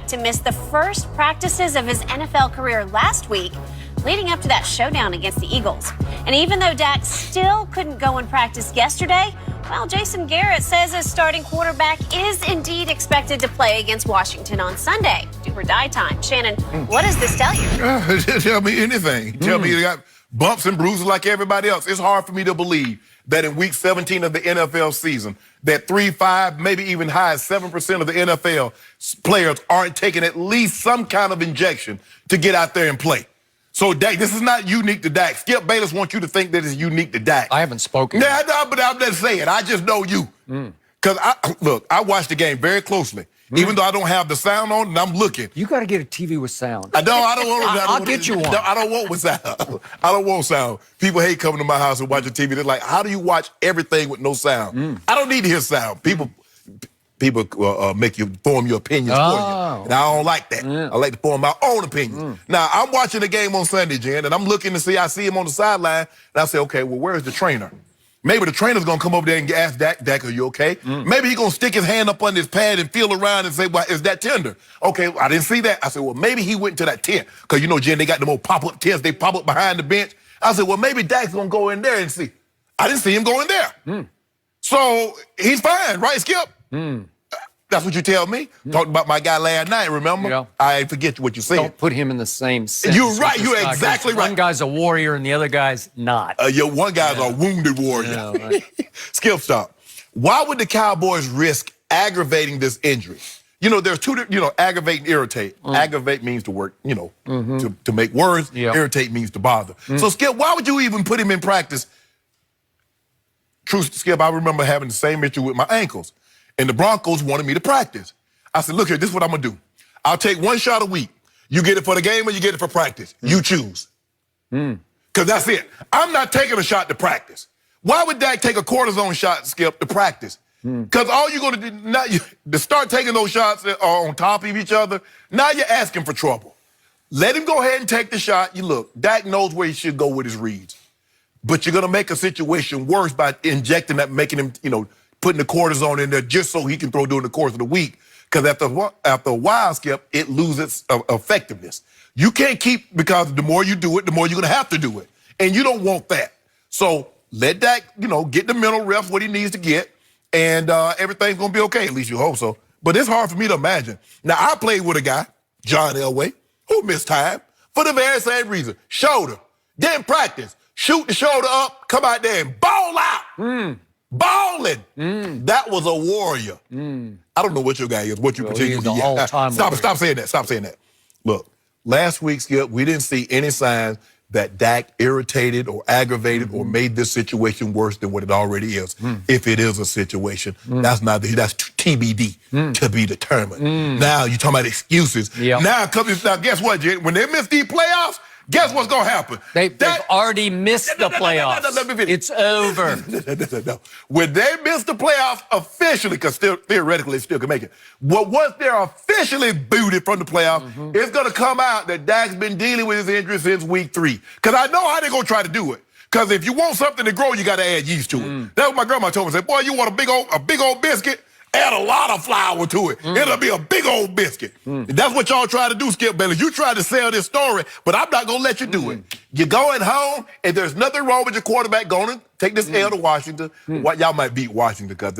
Dak to miss the first practices of his NFL career last week, leading up to that showdown against the Eagles. And even though Dak still couldn't go and practice yesterday, well, Jason Garrett says his starting quarterback is indeed expected to play against Washington on Sunday. Do or die time. Shannon, what does this tell you? Tell me anything. Tell me you got bumps and bruises like everybody else. It's hard for me to believe that in week 17 of the NFL season, that 3, 5, maybe even high as 7% of the NFL players aren't taking at least some kind of injection to get out there and play. So, Dak, this is not unique to Dak. Skip Bayless wants you to think that it's unique to Dak. I haven't spoken. Yeah, but I'm just saying. I just know you. Because, I watched the game very closely. Even though I don't have the sound on, and I'm looking. You got to get a TV with sound. I don't want. I'll get you one. No, I don't want with sound. I don't want sound. People hate coming to my house and watching TV. They're like, "How do you watch everything with no sound?" I don't need to hear sound. People make you form your opinions for you, and I don't like that. I like to form my own opinions. Now I'm watching the game on Sunday, Jen, and I'm looking to see. I see him on the sideline, and I say, "Okay, well, where's the trainer?" Maybe the trainer's gonna come over there and ask Dak, are you okay? Maybe he's gonna stick his hand up under his pad and feel around and say, well, is that tender? Okay, I didn't see that. I said, well, maybe he went to that tent. Because you know, Jen, they got them old pop-up tents. They pop up behind the bench. I said, well, maybe Dak's gonna go in there and see. I didn't see him go in there. So he's fine, right, Skip? That's what you tell me. Talked about my guy last night, remember? Yeah. I forget what you said. Don't put him in the same sentence. You're right. You're exactly right. One guy's a warrior and the other guy's not. One guy's a wounded warrior. Yeah, right. Skip, stop. Why would the Cowboys risk aggravating this injury? You know, there's two, aggravate and irritate. Aggravate means to work, to make words. Irritate means to bother. So, Skip, why would you even put him in practice? Truth, Skip, I remember having the same issue with my ankles. And the Broncos wanted me to practice. I said, look here, this is what I'm going to do. I'll take one shot a week. You get it for the game or you get it for practice. You choose. Because that's it. I'm not taking a shot to practice. Why would Dak take a cortisone shot, Skip, to practice? Because all you're going to do, to start taking those shots on top of each other, now you're asking for trouble. Let him go ahead and take the shot. You look, Dak knows where he should go with his reads. But you're going to make a situation worse by injecting that, making him, putting the cortisone in there just so he can throw during the course of the week. Because after a while, Skip, it loses effectiveness. You can't keep, because the more you do it, the more you're going to have to do it. And you don't want that. So let Dak, get the mental reps what he needs to get, and everything's going to be okay. At least you hope so. But it's hard for me to imagine. Now, I played with a guy, John Elway, who missed time for the very same reason. Shoulder. Didn't practice. Shoot the shoulder up, come out there and ball out. Balling. That was a warrior. I don't know what your guy is, what you particularly Stop saying that. Stop saying that. Look, last week, Skip, we didn't see any signs that Dak irritated or aggravated or made this situation worse than what it already is. If it is a situation, that's TBD, to be determined. Now you're talking about excuses. Now, guess what, Jen? When they miss these playoffs, guess what's going to happen? They've already missed the playoffs. It's over. No. When they miss the playoffs officially, because theoretically they still can make it, but once they're officially booted from the playoffs, it's going to come out that Dak's been dealing with his injury since week 3. Because I know how they're going to try to do it. Because if you want something to grow, you got to add yeast to it. That's what my grandma told me. Said, boy, you want a big old biscuit? Add a lot of flour to it. It'll be a big old biscuit. And that's what y'all try to do, Skip Bayless. You try to sell this story, but I'm not going to let you do it. You're going home, and there's nothing wrong with your quarterback going to take this L to Washington. Y'all might beat Washington because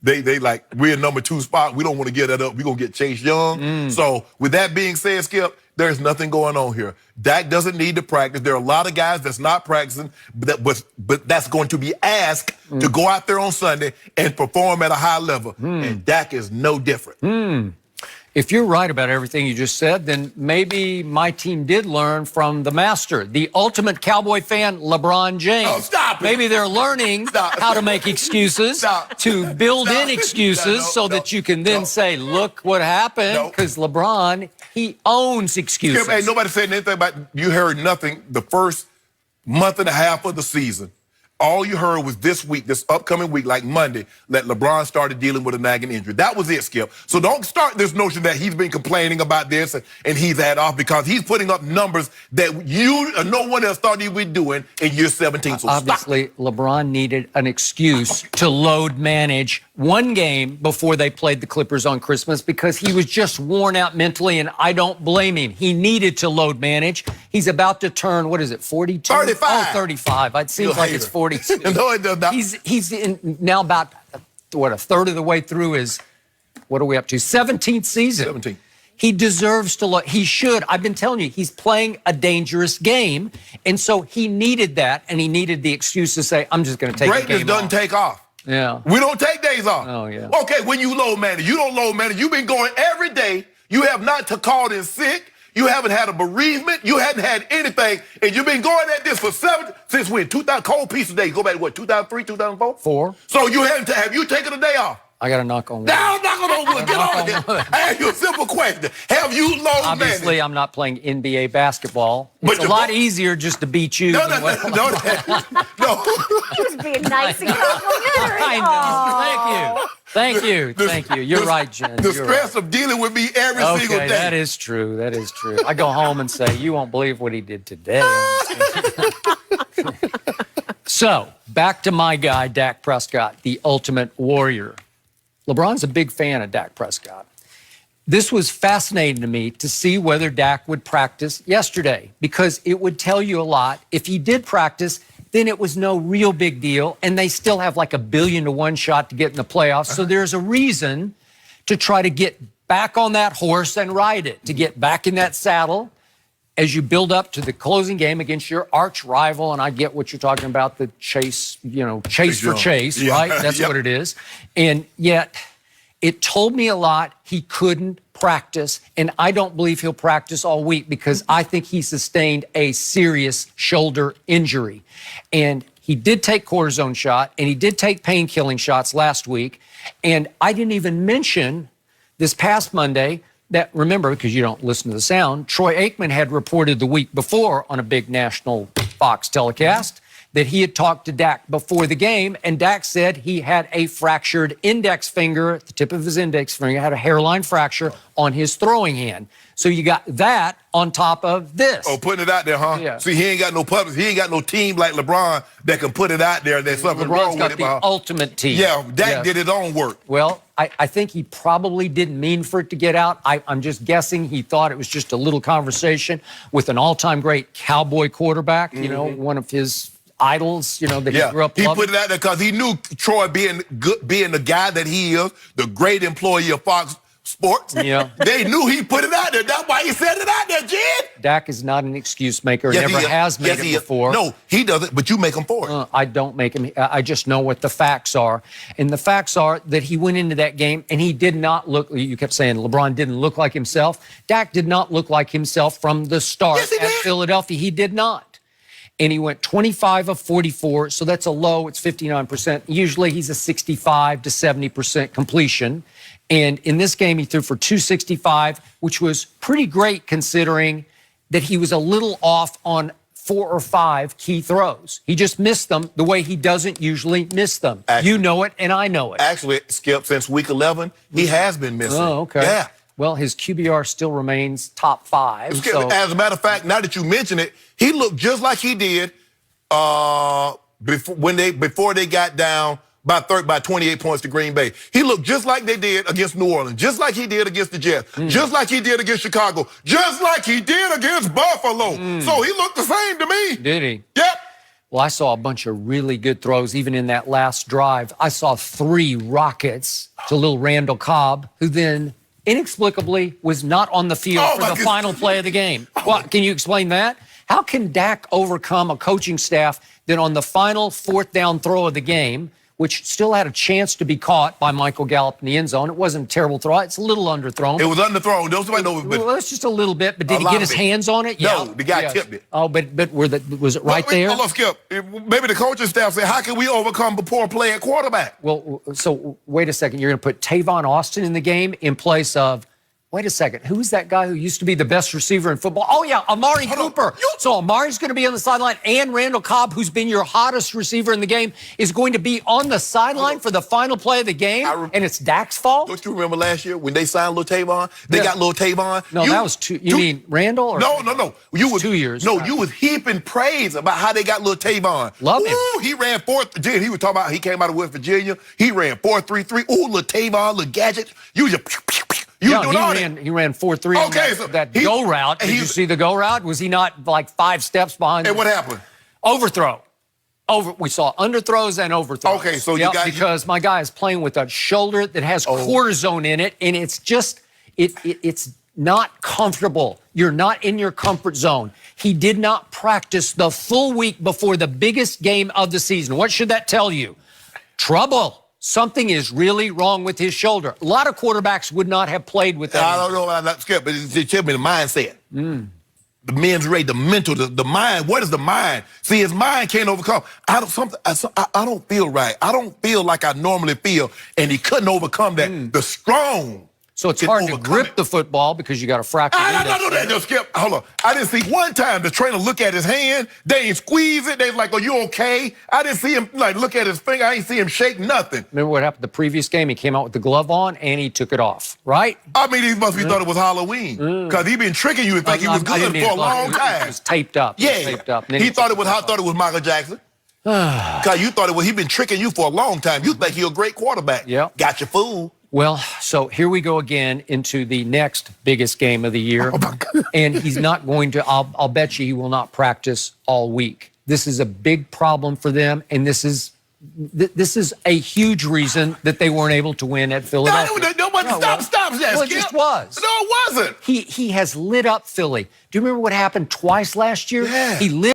they like, we're in number 2 spot. We don't want to get that up. We're going to get Chase Young. So with that being said, Skip, there's nothing going on here. Dak doesn't need to practice. There are a lot of guys that's not practicing, but that's going to be asked to go out there on Sunday and perform at a high level. And Dak is no different. If you're right about everything you just said, then maybe my team did learn from the master, the ultimate Cowboy fan, LeBron James. Oh, stop it. Maybe they're learning how to make excuses, to build in excuses so that you can then say, look what happened, because LeBron, he owns excuses. Skip, hey, nobody said anything about, you heard nothing the first month and a half of the season All you heard was this week, this upcoming week, like Monday, that LeBron started dealing with a nagging injury. That was it, Skip. So don't start this notion that he's been complaining about this and he's had off, because he's putting up numbers that you or no one else thought he would be doing in year 17. So obviously, LeBron needed an excuse to load manage one game before they played the Clippers on Christmas, because he was just worn out mentally, and I don't blame him. He needed to load manage. He's about to turn, what is it, 42? 35. Oh, 35. It seems like it's 42. No, it does not. He's in now about, what, a third of the way through his, what are we up to, 17th season. 17. He deserves to look. He should. I've been telling you, he's playing a dangerous game. And so he needed that, and he needed the excuse to say, I'm just going to take the game Greatness doesn't take off. Yeah. We don't take days off. Oh, yeah. Okay, when you load manage, you don't load manage. You've been going every day. You have not called in sick. You haven't had a bereavement. You hadn't had anything. And you've been going at this for since when? 2000, cold piece of day. Go back to what, 2003, 2004? 4. So have you taken a day off? I got to knock on wood. Now, knock on wood. Get on here. I ask you a simple question. Have you load managed? Obviously, I'm not playing NBA basketball. It's a lot easier just to beat you. No. Just being nice and complimentary. I know. Thank you. You're right, Jen. The stress of dealing with me every single day. That is true. I go home and say, you won't believe what he did today. So, back to my guy, Dak Prescott, the ultimate warrior. LeBron's a big fan of Dak Prescott. This was fascinating to me to see whether Dak would practice yesterday, because it would tell you a lot. If he did practice, then it was no real big deal, and they still have like 1,000,000,000 to 1 shot to get in the playoffs. So there's a reason to try to get back on that horse and ride it, to get back in that saddle as you build up to the closing game against your arch rival. And I get what you're talking about, the chase, chase for chase, right? That's what it is. And yet it told me a lot. He couldn't practice, and I don't believe he'll practice all week, because I think he sustained a serious shoulder injury. And he did take cortisone shot, and he did take pain-killing shots last week. And I didn't even mention this past Monday that, remember, because you don't listen to the sound, Troy Aikman had reported the week before on a big national Fox telecast that he had talked to Dak before the game, and Dak said he had a fractured index finger, the tip of his index finger, had a hairline fracture on his throwing hand. So you got that on top of this. Oh, putting it out there, huh? Yeah. See, he ain't got no public. He ain't got no team like LeBron that can put it out there. There's something wrong with it. LeBron's got the ultimate team. Yeah, Dak did his own work. Well, I think he probably didn't mean for it to get out. I'm just guessing he thought it was just a little conversation with an all-time great Cowboy quarterback, one of his idols, that he grew up loving. He put it out there because he knew Troy being the guy that he is, the great employee of Fox Sports. Yeah. They knew he put it out there. That's why he said it out there, Jen. Dak is not an excuse maker. Never has made it before. No, he doesn't, but you make him for it. I don't make him. I just know what the facts are. And the facts are that he went into that game and he did not look, you kept saying LeBron didn't look like himself. Dak did not look like himself from the start at Philadelphia. He did not. And he went 25 of 44, so that's a low. It's 59%. Usually he's a 65 to 70% completion. And in this game, he threw for 265, which was pretty great considering that he was a little off on 4 or 5 key throws. He just missed them the way he doesn't usually miss them. Actually, you know it, and I know it. Actually, Skip, since week 11, he has been missing. Oh, okay. Yeah. Well, his QBR still remains top 5. Skip, so. As a matter of fact, now that you mention it, he looked just like he did before they got down by 28 points to Green Bay. He looked just like they did against New Orleans, just like he did against the Jets, just like he did against Chicago, just like he did against Buffalo. So he looked the same to me. Did he? Yep. Well, I saw a bunch of really good throws, even in that last drive. I saw 3 rockets to little Randall Cobb, who then inexplicably was not on the field for the final play of the game. Well, can you explain that? How can Dak overcome a coaching staff that on the final 4th down throw of the game, which still had a chance to be caught by Michael Gallup in the end zone. It wasn't a terrible throw. It's a little underthrown. It was underthrown. Well, it's just a little bit. But did he get his hands on it? No, the guy tipped it. Oh, but was it right there? Look, Skip, maybe the coaching staff said, how can we overcome the poor play at quarterback? Well, so wait a second. You're going to put Tavon Austin in the game in place of wait a second. Who is that guy who used to be the best receiver in football? Oh, yeah, Amari Cooper. So Amari's going to be on the sideline, and Randall Cobb, who's been your hottest receiver in the game, is going to be on the sideline for the final play of the game, and it's Dak's fault? Don't you remember last year when they signed Lil Tavon? They got Lil Tavon. No, that was two. You mean Randall? Or No. You was 2 years. No, you was heaping praise about how they got Lil Tavon. Love him. Ooh, he ran 4th. He was talking about he came out of West Virginia. He ran 4.33. Ooh, Lil Tavon, Lil Gadget. You just He ran 4.3 on that go route. Did you see the go route? Was he not like 5 steps behind? And what happened? Overthrow. We saw underthrows and overthrows. Okay, so you got because my guy is playing with a shoulder that has cortisone in it, and it's just it's not comfortable. You're not in your comfort zone. He did not practice the full week before the biggest game of the season. What should that tell you? Trouble. Something is really wrong with his shoulder. A lot of quarterbacks would not have played with that. I don't know. I'm not scared, but it tells me the mindset. The men's rate, the mental, the mind. What is the mind? See, his mind can't overcome. I don't feel right. I don't feel like I normally feel, and he couldn't overcome that. The strong. So it's hard to grip the football because you got a fractured index. No, Skip. Hold on. I didn't see one time the trainer look at his hand. They ain't squeeze it. They was like, "Are you okay?" I didn't see him like look at his finger. I ain't see him shake nothing. Remember what happened the previous game? He came out with the glove on and he took it off, right? I mean, he must be thought it was Halloween because he been tricking you to think he was good for a long time. It was taped up. Yeah, taped up. He thought it was Michael Jackson. Because you thought he been tricking you for a long time. You think he's a great quarterback. Yeah. Got your fool. Well, so here we go again into the next biggest game of the year. Oh, my God. And he's not going to, I'll bet you he will not practice all week. This is a big problem for them, and this is a huge reason that they weren't able to win at Philadelphia. Stop that, Well, it just was. No, it wasn't. He has lit up Philly. Do you remember what happened twice last year? Yeah. He lit